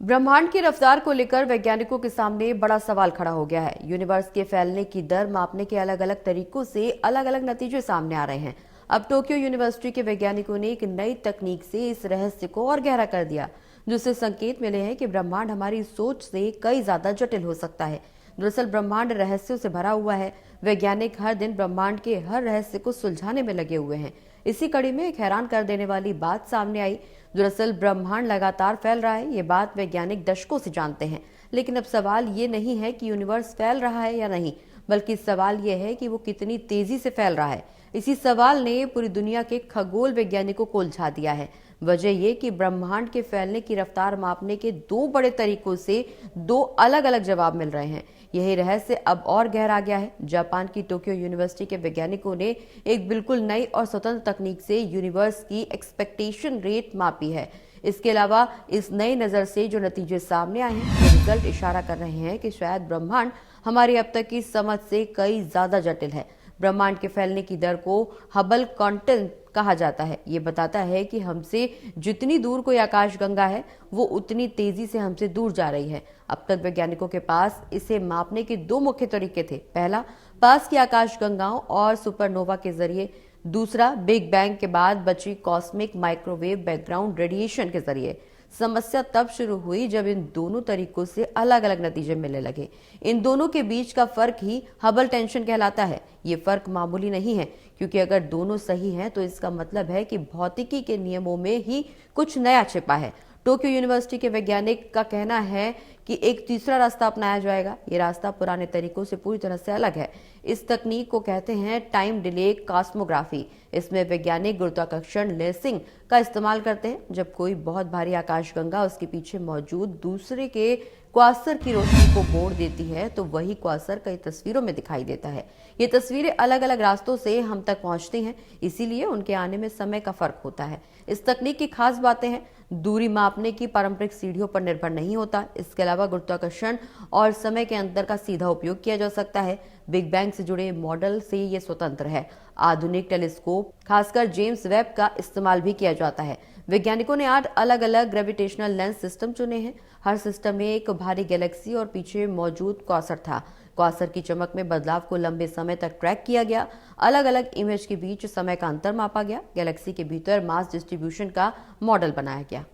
ब्रह्मांड की रफ्तार को लेकर वैज्ञानिकों के सामने बड़ा सवाल खड़ा हो गया है। यूनिवर्स के फैलने की दर मापने के अलग अलग तरीकों से अलग अलग नतीजे सामने आ रहे हैं। अब टोक्यो यूनिवर्सिटी के वैज्ञानिकों ने एक नई तकनीक से इस रहस्य को और गहरा कर दिया, जिससे संकेत मिले हैं कि ब्रह्मांड हमारी सोच से कई ज्यादा जटिल हो सकता है। दरअसल ब्रह्मांड रहस्यों से भरा हुआ है। वैज्ञानिक हर दिन ब्रह्मांड के हर रहस्य को सुलझाने में लगे हुए हैं। इसी कड़ी में एक हैरान कर देने वाली बात सामने आई। दरअसल ब्रह्मांड लगातार फैल रहा है, ये बात वैज्ञानिक दशकों से जानते हैं। लेकिन अब सवाल ये नहीं है कि यूनिवर्स फैल रहा है या नहीं, बल्कि सवाल ये है कि वो कितनी तेजी से फैल रहा है। इसी सवाल ने पूरी दुनिया के खगोल वैज्ञानिकों को उलझा दिया है। वजह ये कि ब्रह्मांड के फैलने की रफ्तार मापने के दो बड़े तरीकों से दो अलग अलग जवाब मिल रहे हैं। यही रहस्य अब और गहरा गया है। जापान की टोक्यो यूनिवर्सिटी के वैज्ञानिकों ने एक बिल्कुल नई और स्वतंत्र तकनीक से यूनिवर्स की एक्सपेक्टेशन रेट मापी है। इसके अलावा इस नई नजर से जो नतीजे सामने आए हैं, वो रिजल्ट इशारा कर रहे हैं कि शायद ब्रह्मांड हमारी अब तक की समझ से कई ज्यादा जटिल है। ब्रह्मांड के फैलने की दर को हबल कांस्टेंट कहा जाता है। ये बताता है कि हमसे जितनी दूर कोई आकाशगंगा है, वो उतनी तेजी से हमसे दूर जा रही है। अब तक वैज्ञानिकों के पास इसे मापने के दो मुख्य तरीके थे। पहला, पास की आकाशगंगाओं और सुपरनोवा के जरिए। दूसरा, बिग बैंग के बाद बची कॉस्मिक माइक्रोवेव बैकग्राउंड रेडिएशन के जरिए। समस्या तब शुरू हुई जब इन दोनों तरीकों से अलग अलग नतीजे मिलने लगे। इन दोनों के बीच का फर्क ही हबल टेंशन कहलाता है। ये फर्क मामूली नहीं है, क्योंकि अगर दोनों सही हैं तो इसका मतलब है कि भौतिकी के नियमों में ही कुछ नया छिपा है। टोक्यो यूनिवर्सिटी के वैज्ञानिक का कहना है कि एक तीसरा रास्ता अपनाया जाएगा। ये रास्ता पुराने तरीकों से पूरी तरह से अलग है। इस तकनीक को कहते हैं टाइम डिले कॉस्मोग्राफी। इसमें वैज्ञानिक गुरुत्वाकर्षण लेंसिंग का इस्तेमाल करते हैं। जब कोई बहुत भारी आकाशगंगा उसके पीछे मौजूद दूसरे के क्वासर की रोशनी को मोड़ देती है, तो वही क्वासर कई तस्वीरों में दिखाई देता है। ये तस्वीरें अलग अलग रास्तों से हम तक पहुंचती हैं, इसीलिए उनके आने में समय का फर्क होता है। इस तकनीक की खास बातें हैं, दूरी मापने की पारंपरिक सीढ़ियों पर निर्भर नहीं होता। इसके अलावा गुरुत्वाकर्षण और समय के अंतर का सीधा उपयोग किया जा सकता है। बिग बैंग से जुड़े मॉडल से ये स्वतंत्र है। आधुनिक टेलीस्कोप, खासकर जेम्स वेब का इस्तेमाल भी किया जाता है। वैज्ञानिकों ने 8 अलग अलग ग्रेविटेशनल लेंस सिस्टम चुने हैं। हर सिस्टम में एक भारी गैलेक्सी और पीछे मौजूद क्वासर था। क्वासर की चमक में बदलाव को लंबे समय तक ट्रैक किया गया। अलग अलग इमेज के बीच समय का अंतर मापा गया। गैलेक्सी के भीतर मास डिस्ट्रीब्यूशन का मॉडल बनाया गया।